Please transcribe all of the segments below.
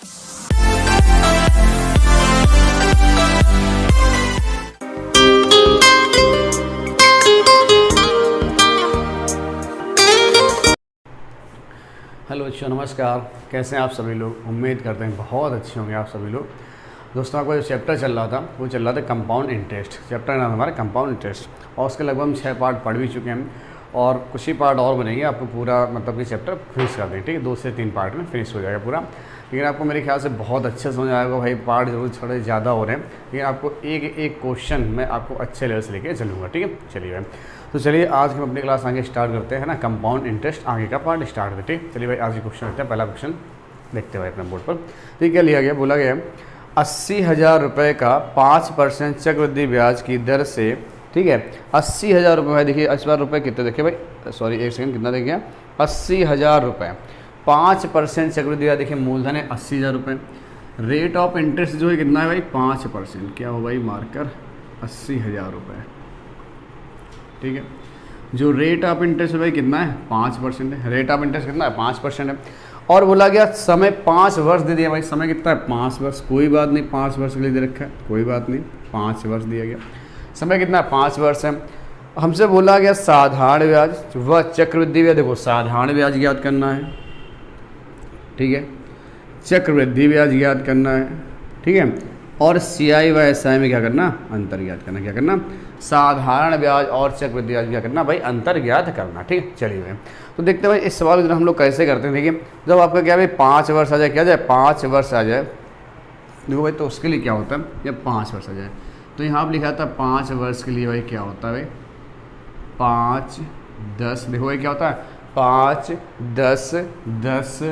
Hello बच्चों, नमस्कार। कैसे हैं आप सभी लोग? उम्मीद करते हैं बहुत अच्छे होंगे आप सभी लोग। दोस्तों, आपका जो चैप्टर चल रहा था वो चल रहा था कंपाउंड इंटरेस्ट। चैप्टर नाम हमारा कंपाउंड इंटरेस्ट, और उसके लगभग हम 6 पार्ट पढ़ भी चुके हैं और कुछ ही पार्ट और बनेंगे। आपको पूरा मतलब कि चैप्टर फिनिश कर देंगे, ठीक है। 2 से 3 पार्ट में फिनिश हो जाएगा पूरा। लेकिन आपको मेरे ख्याल से बहुत अच्छे समझ आएगा भाई। पार्ट जरूर थोड़े ज़्यादा हो रहे हैं, लेकिन आपको एक एक क्वेश्चन मैं आपको अच्छे लेवल से लेके चलूँगा, ठीक है। चलिए भाई, तो चलिए आज हम अपनी क्लास आगे स्टार्ट करते हैं ना। कंपाउंड इंटरेस्ट आगे का पार्ट स्टार्ट करते हैं। चलिए भाई, आज के क्वेश्चन देखते हैं। पहला क्वेश्चन देखते हैं भाई अपने बोर्ड पर। तो क्या लिया गया? बोला गया 80,000 रुपये का 5% चक्रवृद्धि ब्याज की दर से, ठीक है। 80,000 रुपये भाई, देखिए 80,000 रुपये कितने देखे भाई, सॉरी एक सेकंड, कितना देखिए 80,000 रुपये, 5% चक्रवृद्धि ब्याज। देखिए मूलधन है 80,000 रुपये, रेट ऑफ इंटरेस्ट जो है कितना है भाई 5%। क्या हो भाई मार्कर 80,000 रुपये, ठीक है। जो रेट ऑफ इंटरेस्ट भाई कितना है 5% है। रेट ऑफ इंटरेस्ट कितना है 5% है। और बोला गया समय 5 वर्ष दे दिया भाई। समय कितना है 5 वर्ष। कोई बात नहीं, 5 वर्ष के लिए दे रखा है, कोई बात नहीं, 5 वर्ष दिया गया। समय कितना है 5 वर्ष है। हमसे बोला गया साधारण ब्याज व चक्रवृद्धि ब्याज। देखो साधारण ब्याज ज्ञात करना है, ठीक है। चक्रवृद्धि ब्याज ज्ञात करना है, ठीक है। और CI व SI में क्या करना? अंतर ज्ञात करना। क्या करना? साधारण ब्याज और चक्रवृद्धि ब्याज क्या करना भाई? अंतर ज्ञात करना, ठीक है। चलिए भाई, तो देखते हैं भाई इस सवाल को हम लोग कैसे करते हैं। देखिए जब आपका क्या भाई 5 वर्ष आ जाए, क्या जाए 5 वर्ष आ जाए, देखो भाई, तो उसके लिए क्या होता है जब 5 वर्ष आ जाए, तो यहाँ पर लिखा था 5 वर्ष के लिए भाई क्या होता है भाई 5, 10। देखो भाई क्या होता है 5, 10, 10,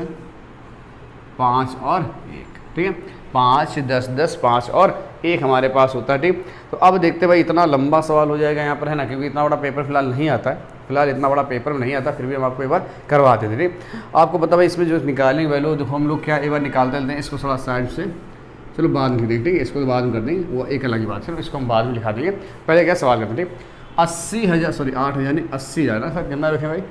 5 और 1, ठीक है। 5, 10, 10, 5 और 1 हमारे पास होता है, ठीक। तो अब देखते भाई, इतना लंबा सवाल हो जाएगा यहाँ पर, है ना, क्योंकि इतना बड़ा पेपर फिलहाल नहीं आता है। फिलहाल इतना बड़ा पेपर में नहीं आता, फिर भी हम आपको एक बार करवाते थे, ठीक। आपको पता भाई इसमें जो निकालेंगे वैल्यू, देखो हम लोग क्या एक बार निकालते लेते हैं इसको थोड़ा साइड से। चलो बाद में देखेंगे, ठीक है। इसको तो बाद में कर देंगे, वो एक अलग ही बात है, इसको हम बाद में लिखा देंगे। पहले क्या सवाल करते हैं, ठीक। 80,000, सॉरी 8,000 नहीं 80,000 ना सर, कितना रखें भाई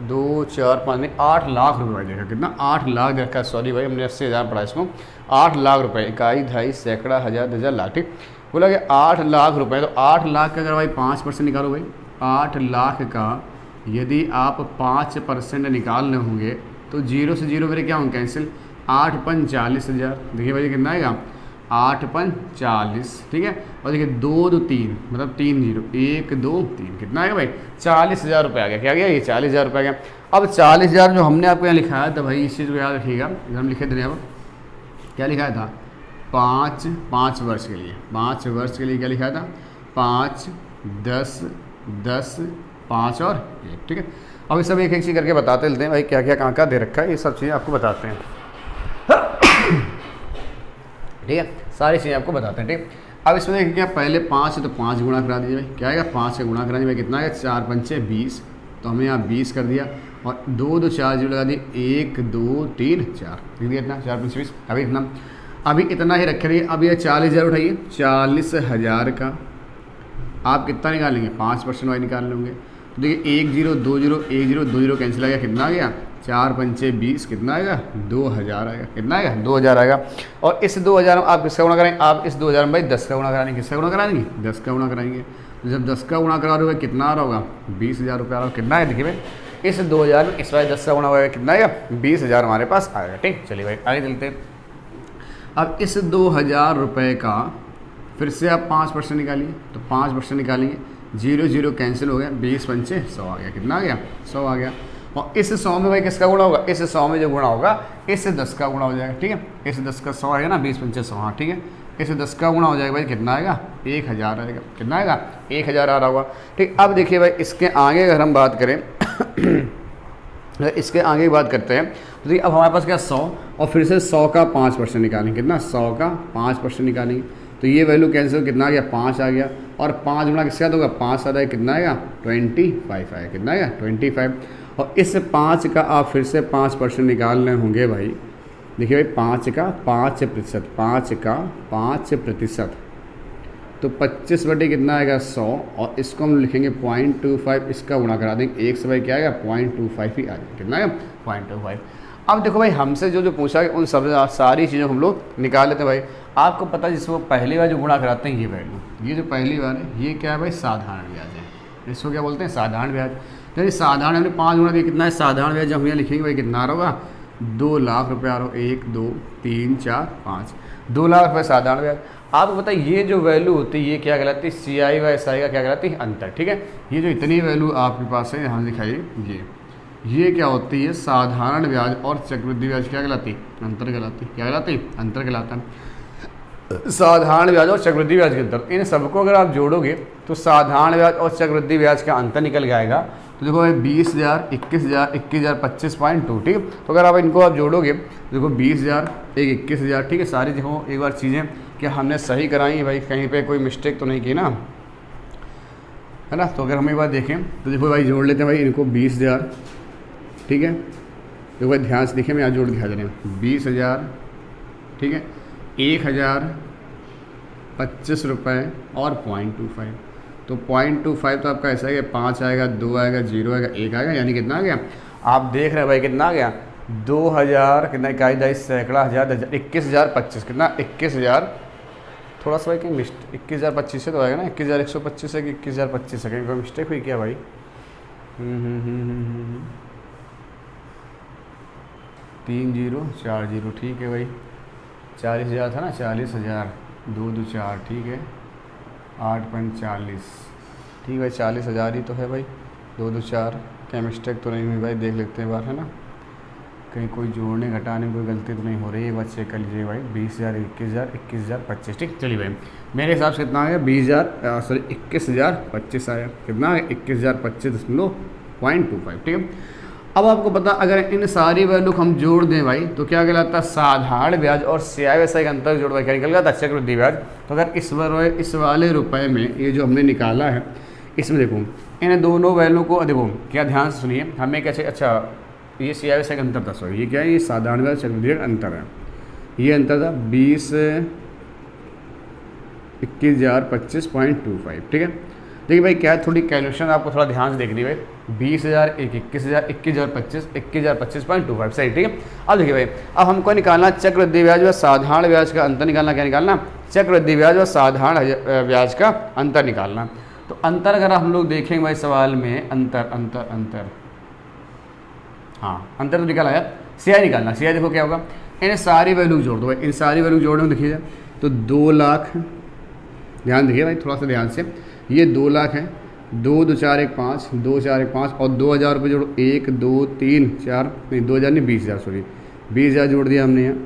2, 4, 5 नहीं 8 लाख रुपये भाई। देखा कितना 8 लाख रखा है, सॉरी भाई हमने 80,000 पढ़ा इसको। 8 लाख रुपये, इकाई, दहाई, सैकड़ा, हज़ार, 10,000, लाख, ठीक। बोला कि 8 लाख रुपए, तो 8 लाख का अगर भाई 5% निकालो भाई, 8 लाख का यदि आप 5% निकालने होंगे तो 0 से 0 मेरे क्या होंगे कैंसिल। 8 पन 40,000। देखिए भाई कितना आएगा 8 पन 40, ठीक है। और देखिए 2, 2, 3 मतलब 3 0, 1, 2, 3 कितना आएगा भाई 40,000 रुपये आ गया। क्या गया ये 40,000 रुपये आ गया। अब 40,000 जो हमने आपको यहाँ लिखाया था भाई, इस चीज़ को याद रखिएगा। हम लिखे थे यहाँ क्या लिखाया था 5 वर्ष के लिए, 5 वर्ष के लिए क्या लिखा था 5, 10, 10, 5 और 1, ठीक है। अब ये सब एक एक चीज़ करके बताते चलते हैं भाई, क्या क्या कहाँ दे रखा है, ये सब चीज़ें आपको बताते हैं, ठीक है। सारी चीज़ें आपको बताते हैं, ठीक। अब इसमें देखिए क्या पहले 5 है तो 5 गुणा करा दीजिए भाई। क्या आएगा 5 से गुणा करा दीजिए भाई, कितना आएगा 4 पंचे 20, तो हमने यहाँ 20 कर दिया। और 2, 2, 4 जीरो लगा दिए, 1, 2, 3, 4 लिख दिया। इतना 4 पंचे 20। अभी इतना ही रखे रहिए। अब ये 40,000 उठाइए, 40,000 का आप कितना निकालेंगे 5% वाई निकाल लेंगे। तो देखिए 1 0 2 0 1 0 2 0 कैंसिल आ गया, कितना आ गया 4 पंचे 20, कितना आएगा 2,000 आएगा। कितना आएगा 2,000 आएगा। और इस 2,000 में आप किसका गुणा कराएंगे, आप इस 2,000 में भाई 10 का गुणा कराएंगे। किसका गुणा कराएंगे 10 का गुणा कराएंगे। तो जब 10 का गुणा करा रहे हो कितना आ रहा होगा 20,000 रुपये आ रहा होगा। कितना है देखिए भाई इस 2,000 में इस बार 10 का गुणा होगा, कितना आएगा 20,000 हमारे पास आएगा, ठीक। चलिए भाई आगे चलते हैं। अब इस 2,000 रुपये का फिर से आप 5% निकालिए, तो 5% निकालेंगे, 0 0 कैंसिल हो गया, 20 पंचे 100 आ गया। कितना आ गया 100 आ गया। और इस 100 में भाई किसका गुणा होगा, इस 100 में जो गुणा होगा इस 10 का गुणा हो जाएगा, ठीक है। इस 10 का 100 आएगा ना, 20 पंचे 100, हाँ ठीक है। इस 10 का गुणा हो जाएगा भाई, कितना आएगा 1,000 आएगा। कितना आएगा 1,000 आ रहा होगा, ठीक। अब देखिए भाई इसके आगे अगर हम बात करें इसके आगे की बात करते हैं, तो देखिए अब हमारे पास क्या 100 और फिर से 100 का 5% निकालेंगे। कितना 100 का 5% निकालेंगे, तो ये वैल्यू कैंसिल, कितना आ गया 5 आ गया। और 5 गुणा किसके साथ होगा 5 साथ आएगा, कितना आएगा 25 आएगा। कितना आएगा 25। और इस 5 का आप फिर से 5% निकालने होंगे भाई। देखिए भाई 5 का 5%, 5 का 5%, तो 25 बटे कितना आएगा 100, और इसको हम लिखेंगे 0.25, इसका गुणा करा देंगे 1 से भाई क्या आएगा 0.25 ही आएगा। कितना आएगा 0.25। अब देखो भाई हमसे जो जो पूछा उन सब सारी चीज़ों को हम लोग निकाल लेते हैं भाई। आपको पता है जिसको पहली बार जो गुणा कराते हैं ये वैल्यू, ये जो पहली बार है ये क्या है भाई, साधारण ब्याज है। इसको क्या बोलते हैं, साधारण ब्याज। तो ये साधारण हमने 5 गुणा दिया, कितना है साधारण ब्याज, जब हम यहाँ लिखेंगे भाई कितना होगा, 2 लाख रुपये आ रहा हो, 1 2 3 4 5, 2 लाख रुपये साधारण ब्याज। आपको पता है ये जो वैल्यू होती है ये क्या कहलाती है, CI व SI का क्या कहलाती है, अंतर। ठीक है, ये जो इतनी वैल्यू आपके पास है यहाँ दिखाइए, ये क्या होती है, साधारण ब्याज और चक्रवृद्धि ब्याज क्या कहलाती है, अंतर कहलाती है। क्या कहलाती है, अंतर कहलाता है। साधारण ब्याज और चक्रवृद्धि ब्याज के अंतर, इन सबको अगर आप जोड़ोगे तो साधारण ब्याज और चक्रवृद्धि ब्याज का अंतर निकल के आएगा। तो देखो भाई 20,000, 21,000, 21,000, 25.2। ठीक है, तो अगर आप इनको आप जोड़ोगे तो देखो 20,000, एक 21,000। ठीक है, सारी देखो एक बार चीज़ें क्या हमने सही कराई है भाई, कहीं पे कोई मिस्टेक तो नहीं की ना, है ना। तो अगर हम एक बार देखें तो देखो भाई जोड़ लेते हैं भाई इनको 20,000। ठीक है, देखो भाई ध्यान से देखिए, मैं यहाँ जोड़ दिखा दे रहे हैं 20,000। ठीक है, 1,000, 25 रुपये और 0.25। तो 0.25 तो आपका ऐसा है कि 5 आएगा, 2 आएगा, 0 आएगा, 1 आएगा, यानी कितना आ गया, आप देख रहे हैं भाई कितना आ गया, 2,000 कितना, इकाई दही सैकड़ा हज़ार, 21,025 कितना, 21,000 थोड़ा सा भाई कहीं 21,025 से तो आएगा ना, 21,125 है कि 21,025 है, कहीं कोई मिस्टेक हुई क्या भाई। 3 0 4 0, ठीक है भाई, 40,000 था ना, 40,000, 2 2 4, ठीक है, 8.40, ठीक है भाई, 40,000 ही तो है भाई, 2 2 4, क्या मिस्टेक तो नहीं हुई भाई, देख लेते हैं बार, है ना, कहीं कोई जोड़ने घटाने में कोई गलती तो नहीं हो रही है, बस चेक कर लीजिए भाई। 20,000, 21,000, 21,025। ठीक, चलिए भाई मेरे हिसाब से कितना आ गया, 21,025 आया, कितना आ गया, 21,025.25। ठीक है, अब आपको पता अगर इन सारी वैल्यू को हम जोड़ दें भाई तो क्या कहलाता है, साधारण ब्याज और CI SI का अंतर जोड़ भाई क्या निकल गया था, चक्रवृद्धि ब्याज। तो अगर इस वाले रुपए में ये जो हमने निकाला है, इसमें देखो इन दोनों वैल्यू को देखो, क्या ध्यान से सुनिए, हमें कैसे, अच्छा ये CI SI का अंतर था, सॉरी ये क्या है, ये साधारण ब्याज चक्रवृद्धि ब्याज अंतर है, ये अंतर था 21,025.25। ठीक है, देखिए भाई क्या है, थोड़ी कैलकुलेशन आपको थोड़ा ध्यान से देखनी भाई, 20,000, 21,000, 21,025, 21,025.25, सही। ठीक है, अब देखिए भाई, अब हमको निकालना चक्रवृद्धि ब्याज व साधारण ब्याज का अंतर निकालना, क्या निकालना, चक्रवृद्धि ब्याज व साधारण ब्याज का अंतर निकालना। तो अंतर अगर हम लोग देखेंगे भाई सवाल में, अंतर हाँ, अंतर तो निकाला है, CI निकालना, CI देखो क्या होगा, इन्हें सारी वैल्यू जोड़ दो भाई, इन सारी वैल्यू जोड़ने में देखिए तो 2 लाख, ध्यान देखिए भाई थोड़ा सा ध्यान से, ये 2 लाख है, 2 2 4 1 5, 2 4 1 5 और 2,000 रुपये जोड़ो, 1 2 3 4, नहीं 2,000 नहीं 20,000, सॉरी 20,000 जोड़ दिया हमने यहाँ।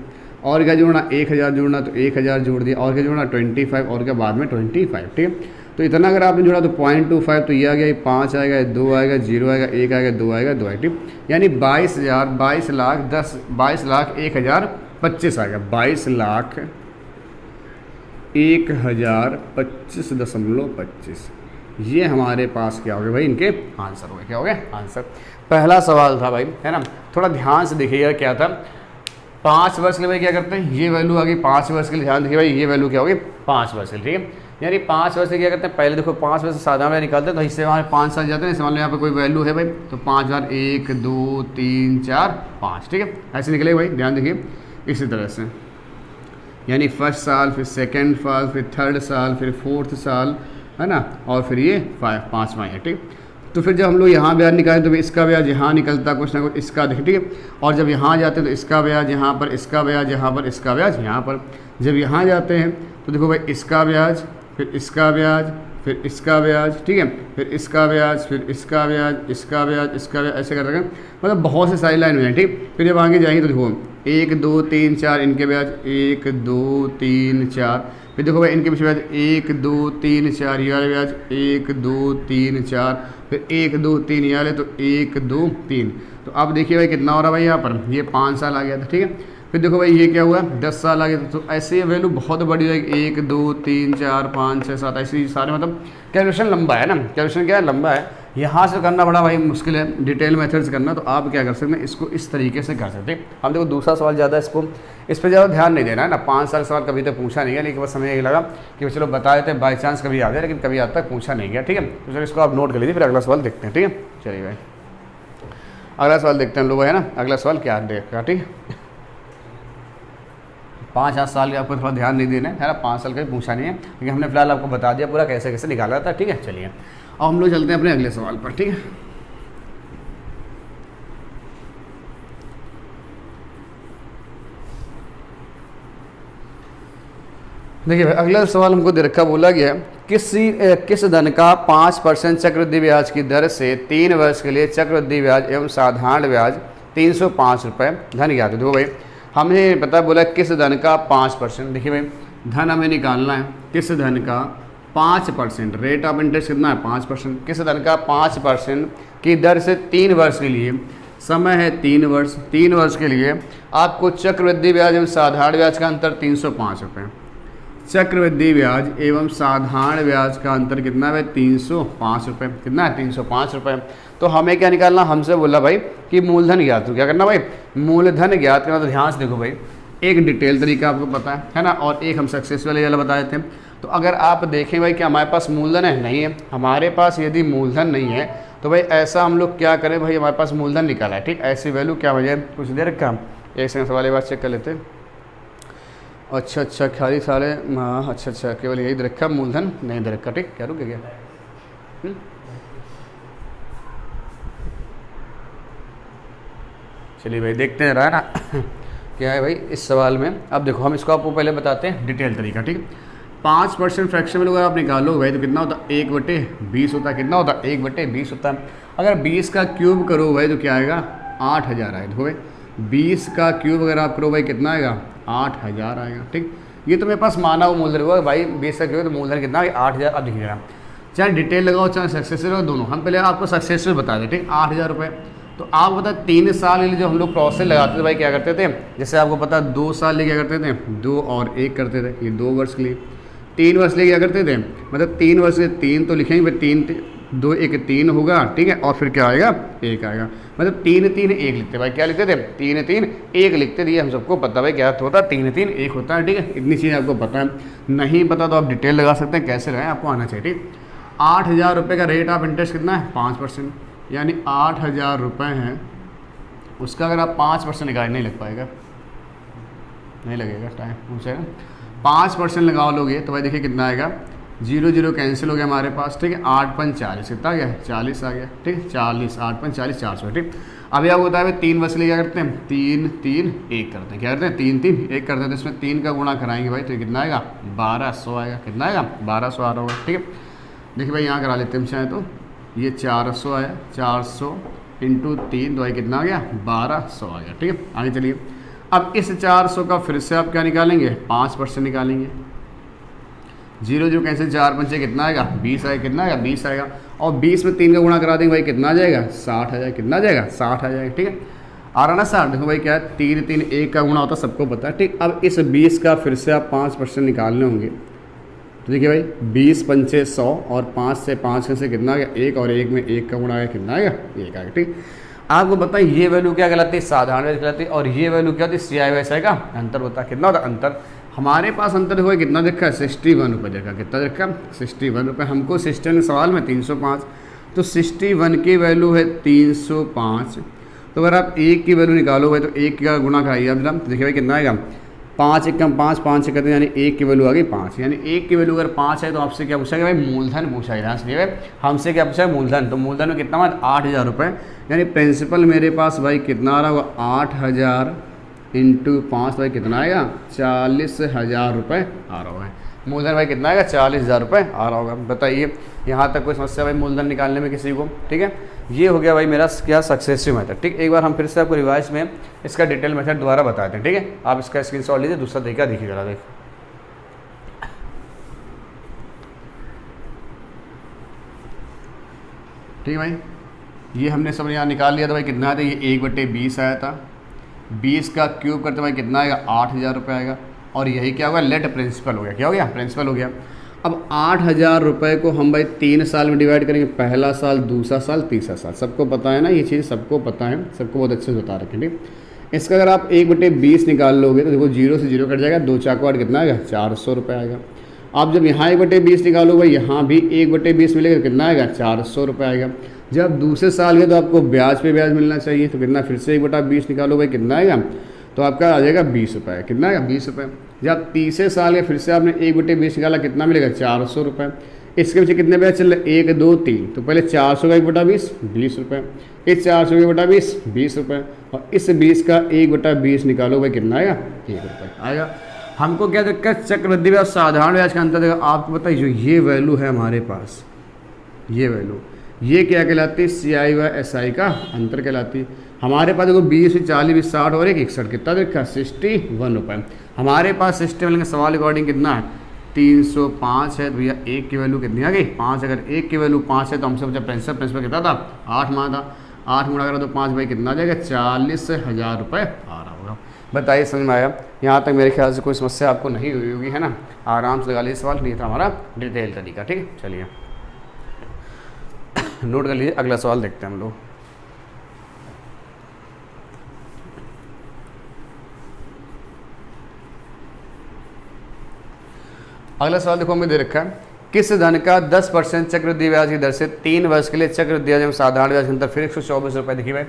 और क्या जोड़ना, 1,000 जोड़ना, तो 1,000 जोड़ दिया, और क्या जोड़ना 25, और क्या बाद में 25। ठीक है, तो इतना अगर आपने जोड़ा तो 0.25, तो ये आ गया, ये 5 आएगा, 2 आएगा, 0 आएगा, 1 आएगा, 2 आएगा, 2 आएगा। ठीक, यानी 22,000, 22 लाख 10, 22 लाख 1,025 आएगा, 22 लाख 1,025.25। ये हमारे पास क्या हो गया भाई, इनके आंसर हो गए, क्या हो गए आंसर। पहला सवाल था भाई, है ना, थोड़ा ध्यान से देखिएगा क्या था, 5 वर्ष के लिए भाई क्या करते हैं, ये वैल्यू आ गई 5 वर्ष के लिए, ध्यान देखिए भाई ये वैल्यू क्या होगी 5 वर्ष के लिए। ठीक है, यानी 5 वर्ष से क्या करते हैं, पहले देखो 5 वर्ष से साधारण ब्याज निकालते हैं, तो इससे हमारे 5 साल जाते हैं, इस वाले यहाँ पे कोई वैल्यू है भाई, तो 5,000, 1 2 3 4 5। ठीक है, ऐसे निकले भाई, ध्यान देखिए इसी तरह से, यानी फर्स्ट साल, फिर सेकेंड साल, फिर थर्ड साल, फिर फोर्थ साल, है ना, और फिर ये 5वां है। ठीक, तो फिर जब हम लोग यहाँ ब्याज निकालें तो इसका ब्याज यहाँ निकलता कुछ ना कुछ, इसका देखिए। ठीक है, और जब यहाँ जाते हैं तो इसका ब्याज यहाँ पर, इसका ब्याज यहाँ पर, इसका ब्याज यहाँ पर। जब यहाँ जाते हैं तो देखो भाई इसका ब्याज, फिर इसका ब्याज, फिर इसका ब्याज, ठीक है, फिर इसका ब्याज, फिर इसका ब्याज, इसका ब्याज, इसका ब्याज, ऐसे कर रहे हैं, मतलब बहुत से सारी लाइन हुई हैं। ठीक, फिर जब आगे जाएंगे तो देखो 1 2 3 4 इनके ब्याज, 1 2 3 4, फिर देखो भाई इनके पीछे ब्याज 1 2 3 4, ये वाले ब्याज 1 2 3 4, फिर 1 2 3 ये वाले, तो 1 2 3। तो अब देखिए भाई कितना हो रहा है भाई यहाँ पर, ये 5 साल आ गया था। ठीक है, फिर देखो भाई ये क्या हुआ 10 साल आ गया था, तो ऐसे वैल्यू बहुत बड़ी जाएगी, 1 2 3 4 5 6 7, ऐसे सारे, मतलब कैलकुलेशन लंबा है ना, कैलकुलेशन क्या है लंबा है, यहाँ से करना बड़ा भाई मुश्किल है, डिटेल मेथड से करना। तो आप क्या कर सकते हैं, इसको इस तरीके से कर सकते हैं। हम देखो दूसरा सवाल ज़्यादा इस पर ज़्यादा ध्यान नहीं देना है ना, 5 साल सवाल कभी तक पूछा नहीं गया, लेकिन बस हमें ये लगा कि चलो बता देते हैं, बाई चांस कभी आ जाए, लेकिन कभी आज तक पूछा नहीं गया। ठीक है, तो चलो इसको आप नोट कर लीजिए, फिर अगला सवाल देखते हैं। ठीक है, चलिए भाई अगला सवाल देखते हैं लोग, है ना। अगला सवाल क्या देखा, ठीक है। 5 साल के आपको थोड़ा ध्यान नहीं देना है ना, 5 साल का भी पूछा नहीं है, क्योंकि हमने फिलहाल आपको बता दिया पूरा कैसे कैसे निकाला था, ठीक है। चलिए अब हम लोग चलते हैं अपने अगले सवाल पर, ठीक है। देखिए भाई, अगला सवाल हमको दे रखा, बोला गया किस धन का 5% चक्रवृद्धि ब्याज की दर से 3 वर्ष के लिए चक्रवृद्धि ब्याज एवं साधारण ब्याज 305 रुपये धन ज्ञात है। देखो भाई, हमें पता बोला किस धन का 5%। देखिए भाई, धन हमें निकालना है, किस धन का 5%, रेट ऑफ इंटरेस्ट कितना है 5%, किस धन का 5% की दर से 3 वर्ष के लिए, समय है 3 वर्ष, 3 वर्ष के लिए आपको चक्रवृद्धि ब्याज एवं साधारण ब्याज का अंतर 305 रुपये। चक्रवृद्धि ब्याज एवं साधारण ब्याज का अंतर कितना है 305 रुपये, कितना है 305 रुपये। तो हमें क्या निकालना, हमसे बोला भाई कि मूलधन ज्ञात, तो क्या करना भाई, मूलधन ज्ञात करना। तो ध्यान से देखो भाई, एक डिटेल तरीका आपको पता है ना, और एक हम सक्सेस वाले बता देते हैं। तो अगर आप देखें भाई कि हमारे पास मूलधन है, नहीं है हमारे पास, यदि मूलधन नहीं है तो भाई ऐसा हम लोग क्या करें भाई, हमारे पास मूलधन निकाला है, ठीक, ऐसी वैल्यू क्या वजह कुछ दे रखा, एक सेकंड सवाल बात चेक कर लेते हैं। अच्छा खाली सारे, हाँ अच्छा केवल यही दे रखा, मूलधन नहीं दे रखा, ठीक, क्या रुक गया। चलिए भाई देखते हैं, रहा ना क्या है भाई इस सवाल में। अब देखो हम इसको आपको पहले बताते हैं डिटेल तरीका, ठीक। 5% फ्रैक्शन में अगर आप निकालो भाई तो कितना होता है 1/20 होता है, कितना होता है 1/20 होता है। अगर 20 का क्यूब करो भाई तो क्या आएगा 8000 आएगा। देखो भाई 20 का क्यूब अगर आप करो भाई कितना आएगा 8000 आएगा, ठीक। ये तो मेरे पास माना हुआ मूलधन हुआ भाई, 20 का क्यूब तो मूलधन कितना है 8000। अब देखिए जरा, चाहे डिटेल लगाओ चाहे सक्सेसफुल लगाओ दोनों, हम पहले आपको सक्सेसफुल बता दें, ठीक। 8000 रुपये, तो आप बता 3 साल के लिए जो हम लोग प्रोसेस लगाते थे भाई क्या करते थे, जैसे आपको पता 2 साल लिए क्या करते थे 2 और 1 करते थे, ये 2 वर्ष के लिए। 3 वर्ष लिए क्या करते थे, मतलब 3 वर्ष के 3 तो लिखेंगे भाई, 3 2 1 3 होगा, ठीक है, और फिर क्या आएगा 1 आएगा, मतलब 3 3 1 लिखते भाई, क्या लिखते थे 3 3 1 लिखते थे। हम सबको पता भाई क्या होता है 3 3 1 होता है, ठीक है। इतनी चीज़ें आपको पता है, नहीं पता तो आप डिटेल लगा सकते हैं, कैसे लगाएं आपको आना चाहिए, ठीक। 8000 रुपये का रेट ऑफ इंटरेस्ट कितना है 5%, यानी 8000 रुपये हैं, उसका अगर आप 5% निकाल नहीं लग पाएगा, नहीं लगेगा टाइम पूछेगा। 5% लगा लोगे तो भाई देखिए कितना आएगा, 0 0 कैंसिल हो गया हमारे पास, ठीक है। 8 5 40 कितना आ गया 40 आ गया, ठीक, 40 8 5 40 400, ठीक। अभी आपको बताया भाई 3 वर्ष के लिए क्या करते हैं 3 3 1 करते हैं, क्या करते हैं 3 3 1 करते हैं, तो इसमें 3 का गुणा कराएंगे भाई तो कितना आएगा 1200 आएगा, कितना आएगा 1200 आ रहा होगा, ठीक है। देखिए भाई यहाँ करा लेते हैं हम चाहे तो, ये 400 आया, 400 इंटू 3 तो भाई कितना आ गया 1200 आ गया, ठीक है। आगे चलिए, अब इस 400 का फिर से आप क्या निकालेंगे 5% निकालेंगे, 0 0 कैंसिल 4 5 कितना आएगा 20 आएगा, कितना आएगा 20 आएगा, और 20 में 3 का गुणा करा देंगे भाई कितना आ जाएगा 60 आ जाएगा, कितना आ जाएगा 60 आ जाएगा, ठीक है। आ रहा ना 60, देखो भाई क्या है 3 3 1 का गुणा होता है सबको पता है, ठीक। अब इस 20 का फिर से आप 5% निकालने होंगे, तो देखिए भाई 20 पंचे 100 और 5 से 5 से कितना आ गया 1, और 1 में 1 का गुणा आ गया कितना आएगा 1 आ गया, ठीक। आपको बताएं ये वैल्यू क्या कहलाती है साधारण ब्याज कहलाती है, और ये वैल्यू क्या होती है CI/SI का अंतर होता है। कितना होता है अंतर, हमारे पास अंतर हुआ कितना देखा है 61 रुपये देखा, कितना देखा 61 रुपये। हमको सिस्टम सवाल में 305, तो 61 की वैल्यू है 305, तो अगर आप 1 की वैल्यू निकालो भाई तो 1 का गुणा कराइए आप जरा, तो देखिए भाई कितना आएगा 5 1 5 5 करते हैं, यानी 1 की वैल्यू आ गई 5, यानी 1 की वैल्यू अगर 5 है तो आपसे क्या पूछा गया भाई मूलधन पूछा गया, इसलिए भाई हमसे क्या पूछा है मूलधन, तो मूलधन में कितना बात 8000 रुपये, यानी प्रिंसिपल मेरे पास भाई कितना आ रहा होगा 8000 इंटू 5 भाई कितना आएगा 40,000 रुपये आ रहा होगा। मूलधन भाई कितना आएगा 40,000 रुपये आ रहा होगा। बताइए यहाँ तक कोई समस्या भाई मूलधन निकालने में किसी को, ठीक है। ये हो गया भाई मेरा क्या सक्सेसिव मेथड, ठीक। एक बार हम फिर से आपको रिवाइज में इसका डिटेल मेथड दोबारा बताते हैं, ठीक है। आप इसका स्क्रीनशॉट लीजिए, दूसरा तरीका देखिए जरा, देखो ठीक है भाई। ये हमने सब यहाँ निकाल लिया था भाई, कितना था ये 1/20 आया था, 20 का क्यूब करते भाई कितना आएगा 8000 रुपये आएगा, और यही क्या होगा लेट प्रिंसिपल हो गया, क्या हो गया प्रिंसिपल हो गया। अब 8000 रुपये को हम भाई 3 साल में डिवाइड करेंगे, पहला साल दूसरा साल तीसरा साल, सबको पता है ना ये चीज़, सबको पता है, सबको बहुत अच्छे से बता रखें, ठीक। इसका अगर आप 1/20 निकाल लोगे तो देखो 0 से 0 कट जाएगा, 2 4 8 कितना आएगा 400 रुपये आएगा। आप जब यहाँ 1/20 निकालो भाई यहाँ भी 1/20 मिलेगा कितना आएगा 400 रुपये आएगा। जब दूसरे साल के तो आपको ब्याज पे ब्याज मिलना चाहिए, तो कितना, फिर से 1/20 निकालो भाई, कितना आएगा, तो आपका आ जाएगा 20 रुपये। कितना आएगा, 20 रुपये। जब तीसरे साल के फिर से आपने 1/20 निकाला, कितना मिलेगा, 400 रुपये। इसके पीछे कितने ब्याज चल रहे, 1 2 3, तो पहले 400 का 1/20 20 रुपये, इस 400 का 1/20 20 रुपये, और इस 20 का 1/20 निकालो भाई, कितना आएगा, 1 रुपये आएगा। हमको क्या देखा, चक्रवृद्धि ब्याज साधारण ब्याज का अंतर देखा। आपको बताइए जो ये वैल्यू है हमारे पास, ये वैल्यू, ये क्या कहलाती है, CI व SI का अंतर कहलाती है। हमारे पास देखो 20 40 60 और 61, कितना देखा, 61 रुपये। हमारे पास 61 के सवाल अकॉर्डिंग कितना है, 305 है। तो भैया 1 की वैल्यू कितनी आ गई, 5। अगर 1 की वैल्यू 5 है तो हमसे पूछा प्रिंसिपल कितना था, 8 माह था। 8 गुणा करो तो 5 भाई कितना आ जाएगा, 40,000 रुपये आ रहा होगा। बताइए समझ में आया? यहाँ तक मेरे ख्याल से कोई समस्या आपको नहीं हुई होगी, है ना। आराम से लगा लीजिए सवाल, नहीं था हमारा डिटेल तरीका। ठीक है, चलिए नोट कर लीजिए। अगला सवाल देखते हैं हम लोग। अगला सवाल देखो हमें दे रखा है, किस धन का 10% चक्रवृद्धि ब्याज की दर से 3 वर्ष के लिए चक्रवृद्धि ब्याज में साधारण ब्याज के अंतर फिर 124 रुपये। देखिए भाई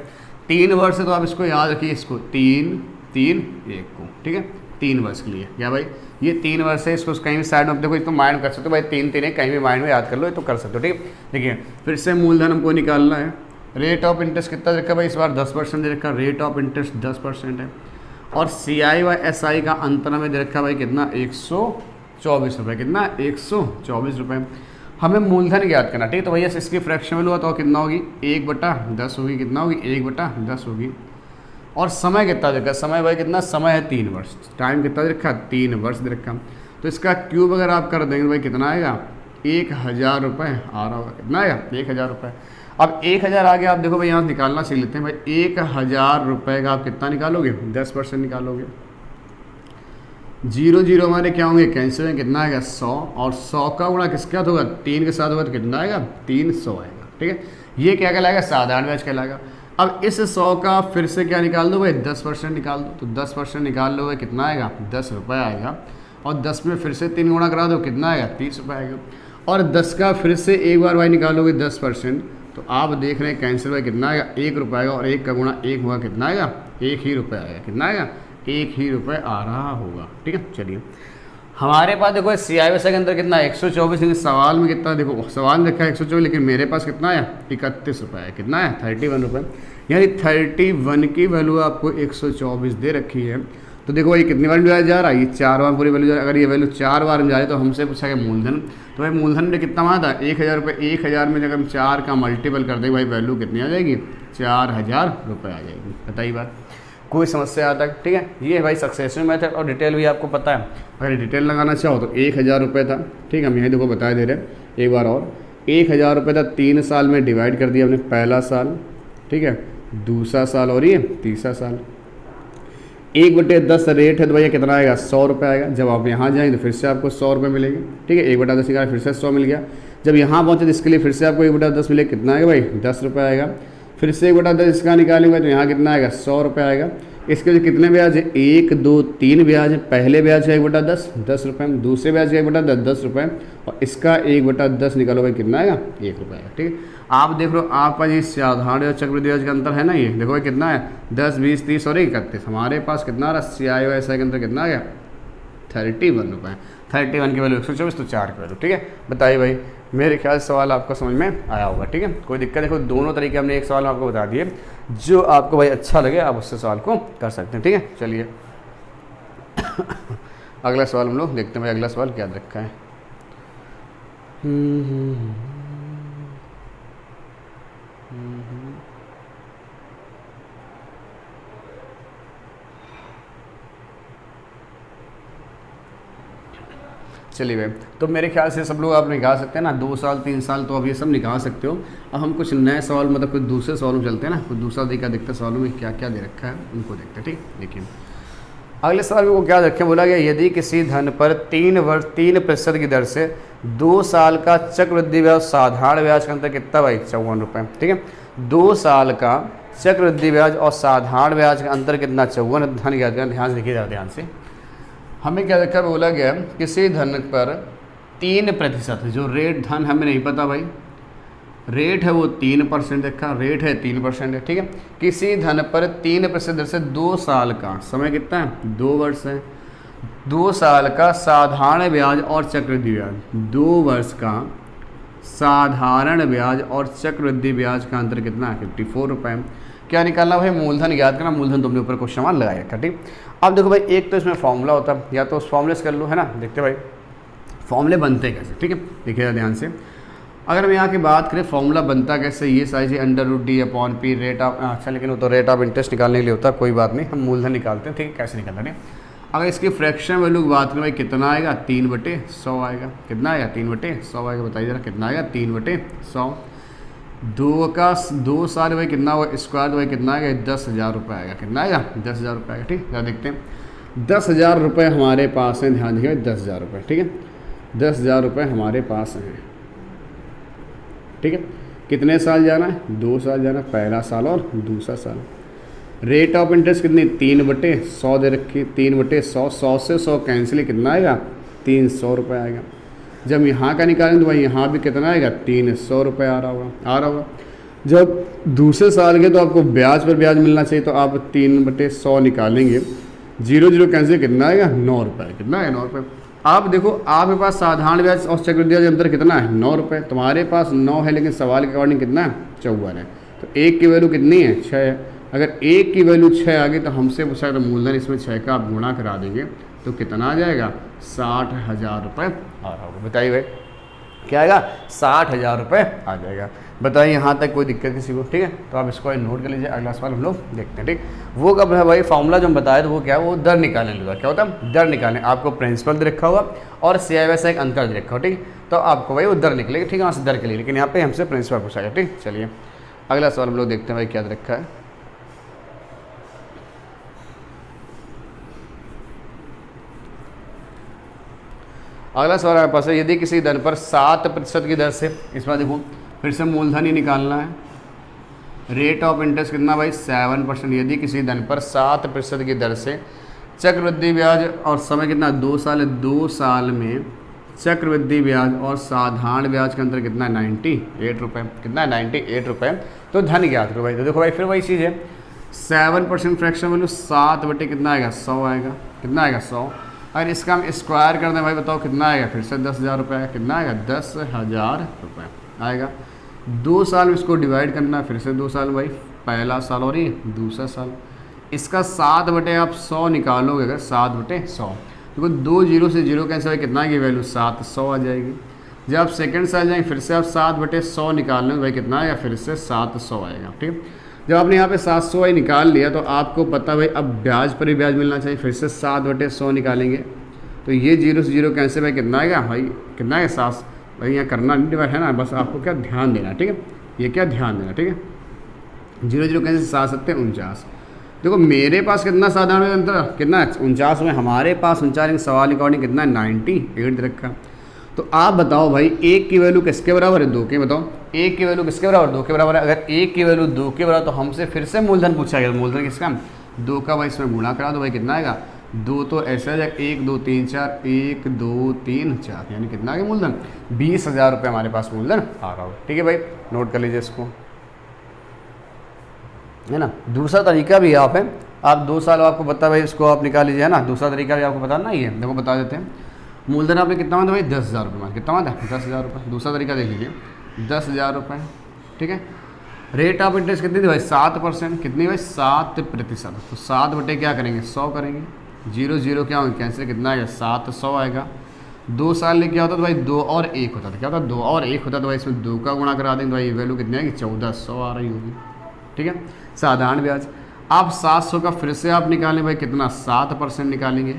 3 वर्ष है तो आप इसको याद रखिए, इसको 3 3 1 को, ठीक है, 3 वर्ष के लिए। क्या भाई, ये 3 वर्ष है, इसको कहीं भी साइड में देखो, इसको माइंड कर सकते हो भाई, 3 3 है, कहीं भी माइंड में याद कर लो, ये तो कर सकते हो। ठीक है, देखिए फिर से मूलधन हमको निकालना है। रेट ऑफ इंटरेस्ट कितना दे रखा भाई, इस बार 10% दे रखा, रेट ऑफ इंटरेस्ट 10% है। और CI व SI का अंतर हमें दे रखा भाई कितना, 124 रुपये। कितना, 124 रुपये। हमें मूलधन ज्ञात करना, ठीक है। तो भैया इसकी फ्रैक्शन वैल्यू हुआ तो कितना होगी, 1/10 होगी। कितना होगी, 1/10 होगी। और समय कितना दे रखा, समय भाई कितना, समय है 3 वर्ष। टाइम कितना दे रखा, 3 वर्ष दे रखा। तो इसका क्यूब अगर आप कर देंगे भाई कितना आएगा, 1000 रुपये आ रहा होगा। कितना आएगा, 1000 रुपये। अब 1000 आगे आप देखो भाई, यहाँ निकालना सीख लेते हैं भाई। 1000 रुपये का आप कितना निकालोगे, 10% निकालोगे। 0 0 हमारे क्या होंगे, कैंसिल में, कितना आएगा, 100। और 100 का गुणा किसके साथ होगा, 3 के साथ होगा, तो कितना आएगा, 300 आएगा। ठीक है, ये क्या कहलाएगा, साधारण ब्याज कहलाएगा। अब इस 100 का फिर से क्या निकाल दो भाई, 10% निकाल दो। तो 10% निकाल लो भाई, कितना आएगा, 10 रुपये आएगा। और 10 में फिर से 3 गुणा करा दो, कितना आएगा, 30 रुपये आएगा। और 10 का फिर से एक बार भाई निकालोगे 10%, तो आप देख रहे हैं कैंसिल भाई कितना आएगा, 1 रुपये आएगा। और 1 का गुणा 1 हुआ, कितना आएगा, 1 ही रुपये आएगा। कितना आएगा, 1 ही रुपये आ रहा होगा। ठीक है, चलिए हमारे पास देखो CI व SI के अंदर कितना है, 124। लेकिन सवाल में कितना, देखो सवाल में लिखा है 124, लेकिन मेरे पास कितना है, 31 रुपये है। कितना है, 31 रुपये। यानी 31 की वैल्यू आपको 124 दे रखी है। तो देखो ये कितनी बार ब्याज जा रहा है, ये 4 बार पूरी वैल्यू जा रहा है। अगर ये वैल्यू 4 बार में जा रही है तो हमसे पूछा गया मूलधन। तो भाई मूलधन में कितना वहाँ था, 1000 रुपये। 1000 में जब हम 4 का मल्टीपल कर देंगे भाई, वैल्यू कितनी आ जाएगी, 4000 रुपये आ जाएगी। बताइए बात, कोई समस्या आता है? ठीक है, ये भाई सक्सेसिव मेथड और डिटेल भी आपको पता है। अगर डिटेल लगाना चाहो तो 1000 रुपये था। ठीक है, हम यही देखो बता दे रहे हैं एक बार और। 1000 रुपये था, 3 साल में डिवाइड कर दिया हमने। पहला साल, ठीक है, दूसरा साल और ये तीसरा साल। 1/10 रेट है तो भैया कितना आएगा, 100 रुपये आएगा। जब आप यहाँ जाएँ तो फिर से आपको 100 रुपये मिलेंगे। ठीक है, 1/10 निकाला, फिर से 100 मिल गया। जब यहाँ पहुँचे तो इसके लिए फिर से आपको 1/10 मिलेगा। कितना आएगा भाई, 10 रुपये आएगा। फिर से 1/10 इसका निकालेंगे तो यहाँ कितना आएगा, 100 रुपये आएगा। इसके लिए कितने ब्याज है, 1 2 3 ब्याज है। पहले ब्याज का 1/10 10 रुपये, दूसरे ब्याज का 1/10 10 रुपये, और इसका 1/10 निकालो भाई, कितना आएगा, 1 रुपये आएगा। ठीक है, आप देख लो आपका ये साधारण और चक्रवृद्धि ब्याज का अंतर है ना, ये देखो भाई कितना है, 10 20 30 और 31। हमारे पास कितना आ रहा, CI व SI के अंतर कितना आ गया, 31 रुपये। 31 की वैल्यू 124, तो 4 की वैल्यू। ठीक है, बताइए भाई, मेरे ख्याल से सवाल आपको समझ में आया होगा। ठीक है, कोई दिक्कत, देखो दोनों तरीके हमने एक सवाल में आपको बता दिए, जो आपको भाई अच्छा लगे आप उससे सवाल को कर सकते हैं। ठीक है, चलिए अगला सवाल हम लोग देखते हैं भाई, अगला सवाल क्या रखा है। चलिए भाई, तो मेरे ख्याल से सब लोग आप निकाल सकते हैं ना, 2 साल 3 साल, तो अब ये सब निकाल सकते हो। अब हम कुछ नए सवाल, मतलब कुछ दूसरे सवालों में चलते हैं ना, कुछ दूसरा तरीका देखते हैं सवालों में क्या क्या दे रखा है, उनको देखते हैं। ठीक, देखिए अगले सवाल में वो क्या रखे, बोला गया यदि किसी धन पर 3% की दर से 2 साल का चक्रवृद्धि ब्याज साधारण ब्याज का अंतर कितना भाई, 54 रुपये। ठीक है, 2 साल का चक्रवृद्धि ब्याज और साधारण ब्याज का अंतर कितना, 54। धन ज्ञात करना, ध्यान से देखिएगा, ध्यान से। हमें क्या देखा, बोला गया किसी धन पर 3%, जो रेट धन हमें नहीं पता भाई, रेट है वो 3% देखा, रेट है 3% है, ठीक है। किसी धन पर 3% दर से 2 साल का, समय कितना है 2 वर्ष है, 2 साल का साधारण ब्याज और चक्रवृद्धि ब्याज, 2 वर्ष का साधारण ब्याज और चक्रवृद्धि ब्याज का अंतर कितना है 54 रुपये। क्या निकालना भाई, मूलधन याद करना, मूलधन तुमने ऊपर क्वेश्चन मान लगाया था, ठीक। अब देखो भाई, एक तो इसमें फॉर्मूला होता है, या तो उस फॉर्मूले से कर लो, है ना। देखते भाई फॉर्मूले बनते कैसे, ठीक है, देखिएगा ध्यान से। अगर हम यहाँ की बात करें फॉर्मूला बनता कैसे, ये साइज √D/P रेट ऑफ, अच्छा लेकिन वो तो रेट ऑफ इंटरेस्ट निकालने के लिए होता है, कोई बात नहीं, हम मूलधन निकालते हैं, ठीक है। कैसे निकालना है, अगर इसकी फ्रैक्शन वैल्यू की बात करें भाई, कितना आएगा 3/100 आएगा, कितना आएगा 3/100 आएगा, बताइए जरा कितना आएगा 3/100। 2 साल भाई कितना हुआ स्क्वायर, भाई कितना आएगा 10,000 रुपये आएगा, कितना आएगा 10,000 रुपये आएगा, ठीक। जरा देखते हैं 10,000 रुपये हमारे पास हैं, ध्यान दीजिए 10,000 रुपये, ठीक है, 10,000 रुपये हमारे पास हैं, ठीक है। कितने साल जाना है 2 साल जाना, पहला साल और दूसरा साल। रेट ऑफ इंटरेस्ट कितनी 3/100 दे रखी, 3/100, 100 से 100 कैंसिल, कितना आएगा 300 रुपये आएगा। जब यहाँ का निकालेंगे तो भाई यहाँ भी कितना आएगा 300 रुपये आ रहा होगा। जब दूसरे साल के तो आपको ब्याज पर ब्याज मिलना चाहिए, तो आप 3/100 निकालेंगे, 0 कैंसिल, कितना आएगा 9 रुपये, कितना है 9 रुपये। आप देखो आपके पास साधारण ब्याज और चक्रवृद्धि ब्याज अंतर कितना है 9 रुपये, तुम्हारे पास 9 है, लेकिन सवाल के अकॉर्डिंग कितना है 54 है, तो 1 की वैल्यू कितनी है 6 है। अगर 1 की वैल्यू 6 आ गई तो हमसे पूछा तो मूलधन इसमें 6 का आप गुणा करा देंगे तो कितना आ जाएगा 60,000 रुपये आ रहा होगा। बताइए भाई क्या आएगा 60,000 रुपये आ जाएगा। बताइए यहाँ तक कोई दिक्कत किसी को, ठीक है। तो आप इसको नोट कर लीजिए, अगला सवाल हम लोग देखते हैं, ठीक। वो कब है भाई, फॉर्मूला जो हम बताए तो वो क्या है, वो दर निकालने लगा, क्या होता है दर निकालने। आपको प्रिंसिपल दे रखा होगा और CIS एक अंतर दे रखा हो, ठीक। तो आपको भाई वो दर निकलेगी, ठीक है, वहाँ से दर के लिए, लेकिन यहाँ पे हमसे प्रिंसिपल पूछा गया, ठीक। चलिए अगला सवाल हम लोग देखते हैं भाई क्या दे रखा है। अगला सवाल हमारे पास है, यदि किसी धन पर 7% की दर से, इसमें देखो फिर से मूलधन ही निकालना है, रेट ऑफ इंटरेस्ट कितना भाई 7%, यदि किसी धन पर 7% की दर से चक्रवृद्धि ब्याज और समय कितना 2 साल है, 2 साल में चक्रवृद्धि ब्याज और साधारण ब्याज का अंतर कितना है 98 रुपये, कितना है 98 रुपये। तो धन ज्ञात करो भाई। तो देखो भाई फिर वही चीज़ है, 7% फ्रैक्शन वैल्यू 7/, कितना आएगा 100 आएगा, कितना आएगा 100। अगर इसका हम स्क्वायर कर दें भाई, बताओ कितना आएगा, फिर से 10,000 रुपये आएगा, कितना आएगा 10,000 रुपये आएगा। 2 साल में इसको डिवाइड करना है, फिर से 2 साल भाई, पहला साल और ये दूसरा साल। इसका 7/, आप 100 निकालोगे, अगर 7/100 देखो 2 0 से 0 कैंसिल भाई, कितना की वैल्यू 700 आ जाएगी। जब आप सेकंड साल जाएंगे फिर से आप 7/100 निकाल लेंगे भाई, कितना आएगा फिर से 700 आएगा, ठीक। जब आपने यहाँ पे 700 ही निकाल लिया तो आपको पता भाई अब ब्याज पर ही ब्याज मिलना चाहिए, फिर से 7/100 निकालेंगे तो ये 0 से 0 कैंसिल भाई, कितना आएगा भाई, कितना आएगा 7 भाई। यहाँ करना नहीं डिवाइड है ना, बस आपको क्या ध्यान देना, ठीक है, ये क्या ध्यान देना, ठीक है। 0 0 कैंसिल 7 7 49। देखो मेरे पास कितना साधारण अंतर कितना है 49 में, हमारे पास 49 सवाल अकॉर्डिंग कितना है 98 रखा। तो आप बताओ भाई 1 की वैल्यू किसके बराबर है 2 के, बताओ 1 की वैल्यू किसके बराबर 2 के बराबर है। अगर 1 की वैल्यू 2 के बराबर तो हमसे फिर से मूलधन पूछा गया, मूलधन किसका 2 का भाई, इसमें गुणा करा दो भाई, कितना आएगा 2 तो ऐसा है 1 2 3 4 1 2 3 4, यानी कितना आ गया मूलधन 20,000 रुपये हमारे पास मूलधन आ रहा हो, ठीक है भाई। नोट कर लीजिए इसको, है ना। दूसरा तरीका भी आप है, आप 2 साल आपको पता भाई, इसको आप निकाल लीजिए, है ना। दूसरा तरीका भी आपको बताना ही है, देखो बता देते हैं। मूलधन आपने कितना माना भाई 10,000 रुपये माना, कितना माना 10,000 रुपये। दूसरा तरीका देख लीजिए 10,000 रुपये, ठीक है। रेट ऑफ इंटरेस्ट कितनी थी भाई 7%, कितनी भाई 7%। तो 7/, क्या करेंगे 100 करेंगे, 0 0 क्या होगा कैंसिल, कितना आएगा 700 आएगा। 2 साल में क्या होता था भाई 2 और 1 होता था, क्या होता 2 और 1 होता था भाई, इसमें 2 का गुणा करा देंगे तो भाई वैल्यू कितनी आएगी 1400 आ रही होगी, ठीक है। साधारण ब्याज आप 700 का फिर से आप निकालें भाई, कितना 7% निकालेंगे,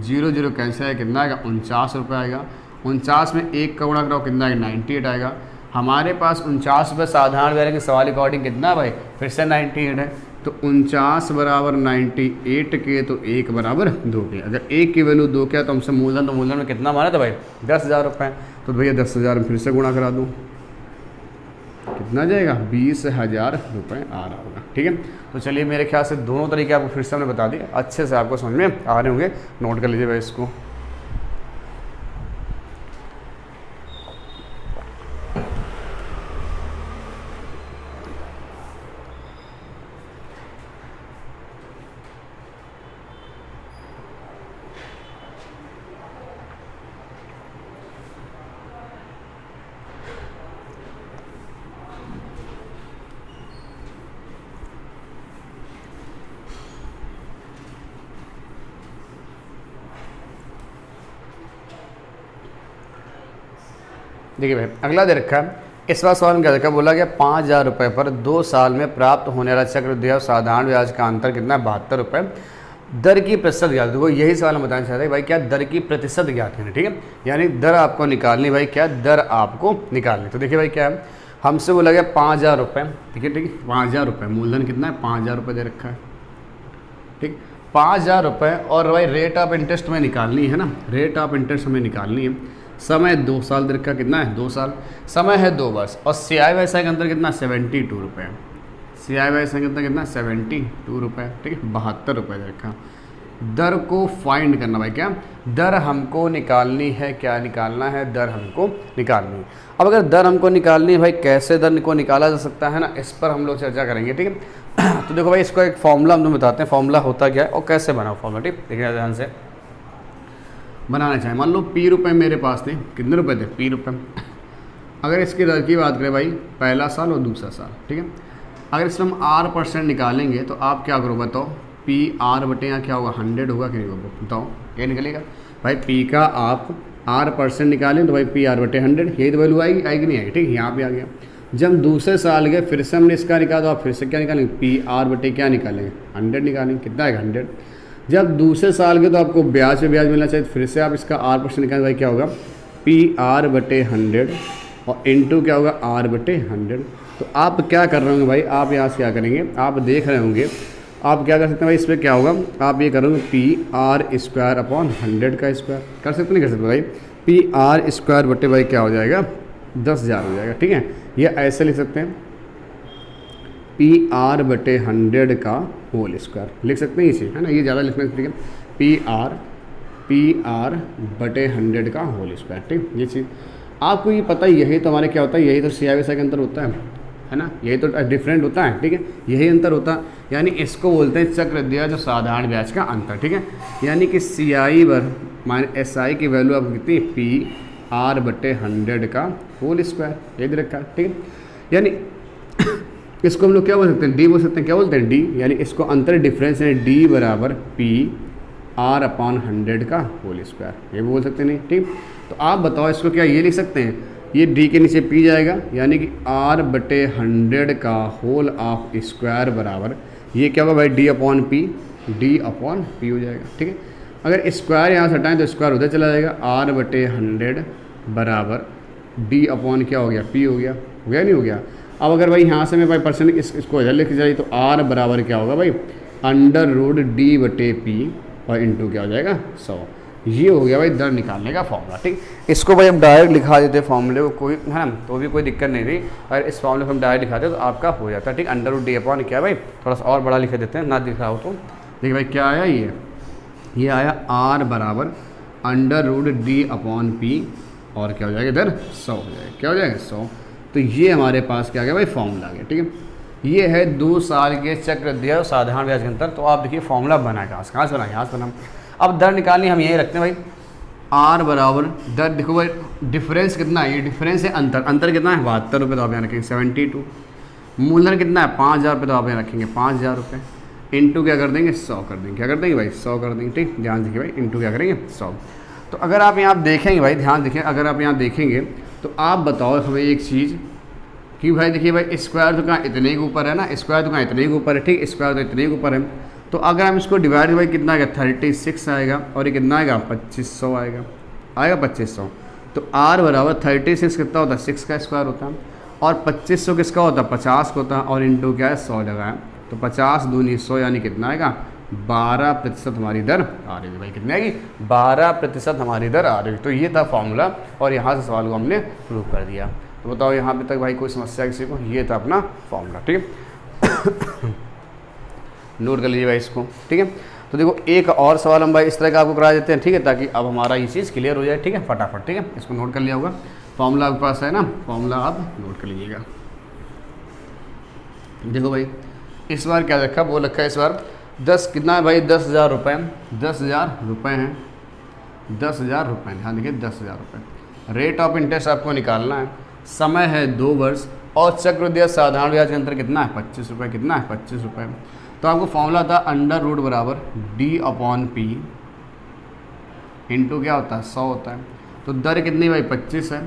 0 0 कैंसिल आएगा, कितना आएगा 49 रुपये आएगा। 49 में 1 का गुणा कराओ, कितना आएगा 98 आएगा। हमारे पास 49 रुपये साधारण ब्याज के सवाल अकॉर्डिंग कितना भाई, फिर से 98 है। तो 49 बराबर 98 के, तो 1 बराबर 2 के। अगर 1 की वैल्यू 2 क्या, तो हमसे मूलधन, तो मूलधन में कितना माना था भाई 10,000 रुपये। तो भैया 10,000 में फिर से गुणा करा दूँ, कितना जाएगा 20,000 रुपये आ रहा होगा, ठीक है। तो चलिए मेरे ख्याल से दोनों तरीके आपको फिर से हमने बता दिए, अच्छे से आपको समझ में आ रहे होंगे। नोट कर लीजिए भाई इसको। देखिए भाई अगला दे रखा है, इस बार सवाल में क्या देखा, बोला गया 5,000 रुपये पर 2 साल में प्राप्त होने वाला चक्रवृद्धि और साधारण ब्याज का अंतर कितना है, 72 रुपये। दर की प्रतिशत ज्ञात, देखो यही सवाल हम बताना चाहते हैं भाई, क्या दर की प्रतिशत ज्ञात है, ठीक है, यानी दर आपको निकालनी भाई, क्या दर आपको निकालनी। तो देखिए भाई क्या है, हमसे बोला गया 5,000 रुपये, ठीक है 5,000 रुपये, मूलधन कितना है 5,000 रुपये दे रखा है, ठीक 5,000 रुपये, और भाई रेट ऑफ इंटरेस्ट हमें निकालनी है ना, रेट ऑफ इंटरेस्ट हमें निकालनी है। समय 2 साल दे रखा, कितना है 2 साल, समय है 2 वर्ष, और CI बाई साई के अंदर कितना 72 रुपये, CI बाई साई के अंदर कितना 72 रुपये, ठीक है 72 रुपये दे रखा। दर को फाइंड करना भाई, क्या दर हमको निकालनी है, क्या निकालना है, दर हमको निकालनी है। अब अगर दर हमको निकालनी है भाई, कैसे दर को निकाला जा सकता है ना, इस पर हम लोग चर्चा करेंगे, ठीक है। तो देखो भाई इसको एक फॉर्मूला हम तुम्हें बताते हैं, फॉर्मूला होता क्या है और कैसे बनाओ फॉर्मूला, ठीक देखिए ध्यान से बनाना चाहिए। मान लो P रुपये मेरे पास थे, कितने रुपए थे P रुपये। अगर इसकी दर की बात करें भाई, पहला साल और दूसरा साल, ठीक है, अगर इसमें हम R% निकालेंगे तो आप क्या करो बताओ, PR बटे यहाँ क्या होगा 100 होगा कि नहीं होगा, बताओ क्या निकलेगा भाई, P का आप R% निकालें तो भाई PR बटे 100, यही तो वैल्यू आएगी, आएगी नहीं आएगी, ठीक है यहाँ पे आ गया। जब दूसरे साल गए फिर से हमने इसका निकाला, तो आप फिर से क्या निकालेंगे, PR बटे क्या निकालेंगे 100 निकालेंगे, कितना आएगा 100। जब दूसरे साल के तो आपको ब्याज पे ब्याज मिलना चाहिए, फिर से आप इसका R% निकालें, भाई क्या होगा PR बटे 100 और इंटू क्या होगा R बटे 100। तो आप क्या कर रहे होंगे भाई, आप यहाँ से क्या करेंगे, आप देख रहे होंगे, आप क्या कर सकते हैं भाई, इस पर क्या होगा, आप ये करोगे PR स्क्वायर अपॉन 100 का स्क्वायर, कर सकते नहीं कर सकते भाई, PR स्क्वायर बटे भाई क्या हो जाएगा 10,000 हो जाएगा, ठीक है। ये ऐसे लिख सकते हैं PR बटे 100 का होल स्क्वायर, लिख सकते हैं इसे, है ना, ये ज़्यादा लिखना है, ठीक है, PR बटे 100 का होल स्क्वायर, ठीक। ये चीज़ आपको ये पता है, यही तो हमारे क्या होता है, यही तो CI बाई साई के अंदर होता है ना, यही तो डिफरेंट होता है, ठीक है, यही अंतर होता है, यानी इसको बोलते हैं चक्रवृद्धि जो साधारण ब्याज का अंतर, ठीक है। यानी कि CI माइनस SI की वैल्यू आपको कितनी PR बटे 100 का होल स्क्वायर, ये दे रखा है, ठीक है। यानी इसको हम लोग क्या बोल सकते हैं, D बोल सकते हैं, क्या बोलते हैं D, यानी इसको अंतर डिफरेंस है D बराबर PR अपॉन 100 का होल स्क्वायर, ये भी बोल सकते हैं नहीं, ठीक। तो आप बताओ इसको क्या ये लिख सकते हैं, ये D के नीचे P जाएगा, यानी कि R बटे 100 का होल ऑफ स्क्वायर बराबर, ये क्या होगा भाई D अपॉन P हो जाएगा, ठीक है। अगर स्क्वायर यहाँ से हटाएं तो स्क्वायर उधर चला जाएगा, R बटे 100 बराबर D अपॉन क्या हो गया P हो गया नहीं हो गया। अब अगर भाई यहाँ से मैं भाई परसेंट इसको इधर लेके जाइए तो R बराबर क्या होगा भाई √D बटे P और इंटू क्या हो जाएगा 100। ये हो गया भाई दर निकालने का फॉर्मूला, ठीक। इसको भाई हम डायरेक्ट लिखा देते फॉर्मूले को, कोई है ना, तो भी कोई दिक्कत नहीं थी, अगर इस फॉर्मूले को हम डायरेक्ट लिखाते तो आपका हो जाता है, ठीक। √D अपॉन क्या भाई, थोड़ा सा और बड़ा लिख देते हैं, ना दिख रहा हो तो देखिए भाई क्या आया, ये आया R बराबर √D अपॉन P और क्या हो जाएगा इधर 100 हो जाएगा, क्या हो जाएगा 100। तो ये हमारे पास क्या आ गया भाई फॉर्मूला आ गया, ठीक है। ये है 2 साल के चक्रवृद्धि और साधारण ब्याज के अंतर। तो आप देखिए फॉर्मूला बना कहाँ से बना, यहाँ से बना। अब दर निकालनी हम यही रखते हैं भाई, R बराबर दर, देखो भाई डिफरेंस कितना है, ये डिफरेंस है अंतर कितना है 72 रुपये, तो आप यहाँ रखेंगे 72। मूलधन कितना है 5,000 रुपये, तो आप यहाँ रखेंगे 5,000 रुपये, इंटू क्या कर देंगे 100 कर देंगे, क्या कर देंगे भाई 100 कर देंगे, ठीक। ध्यान देखिए भाई इंटू क्या करेंगे 100। तो अगर आप यहाँ देखेंगे भाई, ध्यान देखिए, अगर आप यहाँ देखेंगे तो आप बताओ हमें एक चीज़ कि भाई देखिए भाई स्क्वायर तो कहाँ इतने के ऊपर है ना, स्क्वायर तो कहाँ इतने के ऊपर है, ठीक, स्क्वायर तो इतने के ऊपर है। तो अगर हम इसको डिवाइड भाई कितना आएगा 36 आएगा, और ये कितना आएगा 2500 आएगा 2500। तो R बराबर 36 कितना होता है 6 का स्क्वायर होता है, और 2500 किसका होता है 50 का होता है, और इंटू क्या है 100 लगाए, तो 50 दूनी 100 यानी कितना आएगा 12% हमारी दर आ रही है भाई, कितनी आएगी 12% हमारी दर आ रही है। तो ये था फॉर्मूला, और यहाँ से सवाल को हमने प्रूव कर दिया। तो बताओ यहाँ पे तक भाई कोई समस्या किसी को, ये था अपना फॉर्मूला, ठीक है। नोट कर लीजिए भाई इसको, ठीक है। तो देखो एक और सवाल हम भाई इस तरह का आपको करा देते हैं, ठीक है, ताकि अब हमारा ये चीज़ क्लियर हो जाए, ठीक है, फटाफट, ठीक है। इसको नोट कर लिया होगा, फॉर्मूला आपके पास है ना, फॉर्मूला आप नोट कर लीजिएगा। देखो भाई इस बार क्या रखा, वो रखा है इस बार 10 कितना है भाई 10,000 रुपये, 10,000 रुपये हैं, 10,000 रुपये, ध्यान देखिए 10,000 रुपये। रेट ऑफ इंटरेस्ट आपको निकालना है, समय है 2 वर्ष, और चक्रवृद्धि साधारण ब्याज के अंतर कितना है 25 रुपये, कितना है 25 रुपये। तो आपको फॉर्मूला था √ बराबर D अपॉन P इंटू क्या होता है 100 होता है। तो दर कितनी भाई 25 है,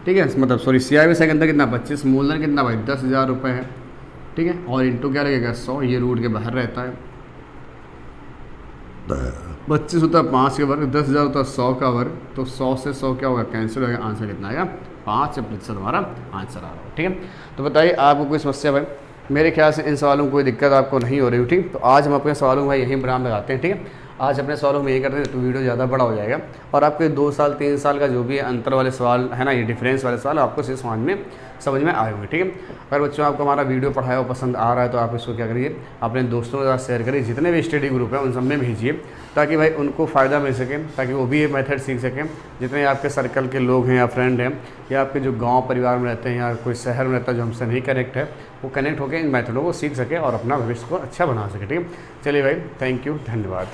ठीक है, मतलब सॉरी CI के अंदर कितना 25, मूलधन कितना भाई 10,000 रुपये है, ठीक है, और इंटू क्या लगेगा 100, ये रूट के बाहर रहता है, 25 होता है 5 के वर्ग, 10,000 होता है 100 का वर्ग, तो 100 से 100 क्या होगा कैंसिल हो गया, आंसर कितना आएगा 5% हमारा आंसर आ रहा है। ठीक है, तो बताइए आपको कोई समस्या भाई? मेरे ख्याल से इन सवालों में कोई दिक्कत आपको नहीं हो रही हो। ठीक, तो आज हम अपने सवालों में भाई यहीं विराम लगाते हैं। ठीक है, आज अपने सवालों में यही करते हैं तो वीडियो ज़्यादा बड़ा हो जाएगा, और आपके 2 साल 3 साल का जो भी अंतर वाले सवाल है ना, ये डिफरेंस वाले सवाल आपको समझ में आए होंगे। ठीक है, अगर बच्चों आपको हमारा वीडियो पढ़ाया हो पसंद आ रहा है तो आप इसको क्या करिए, अपने दोस्तों के साथ शेयर करिए, जितने भी स्टडी ग्रुप हैं उन सब में भेजिए, ताकि भाई उनको फ़ायदा मिल सके, ताकि वो भी ये मेथड सीख सकें। जितने आपके सर्कल के लोग हैं या फ्रेंड हैं, या आपके जो गाँव परिवार में रहते हैं या कोई शहर में रहता है जो हमसे नहीं कनेक्ट है, वो कनेक्ट होकर इन मेथडों को सीख सके और अपना भविष्य को अच्छा बना सके। ठीक है, चलिए भाई, थैंक यू, धन्यवाद।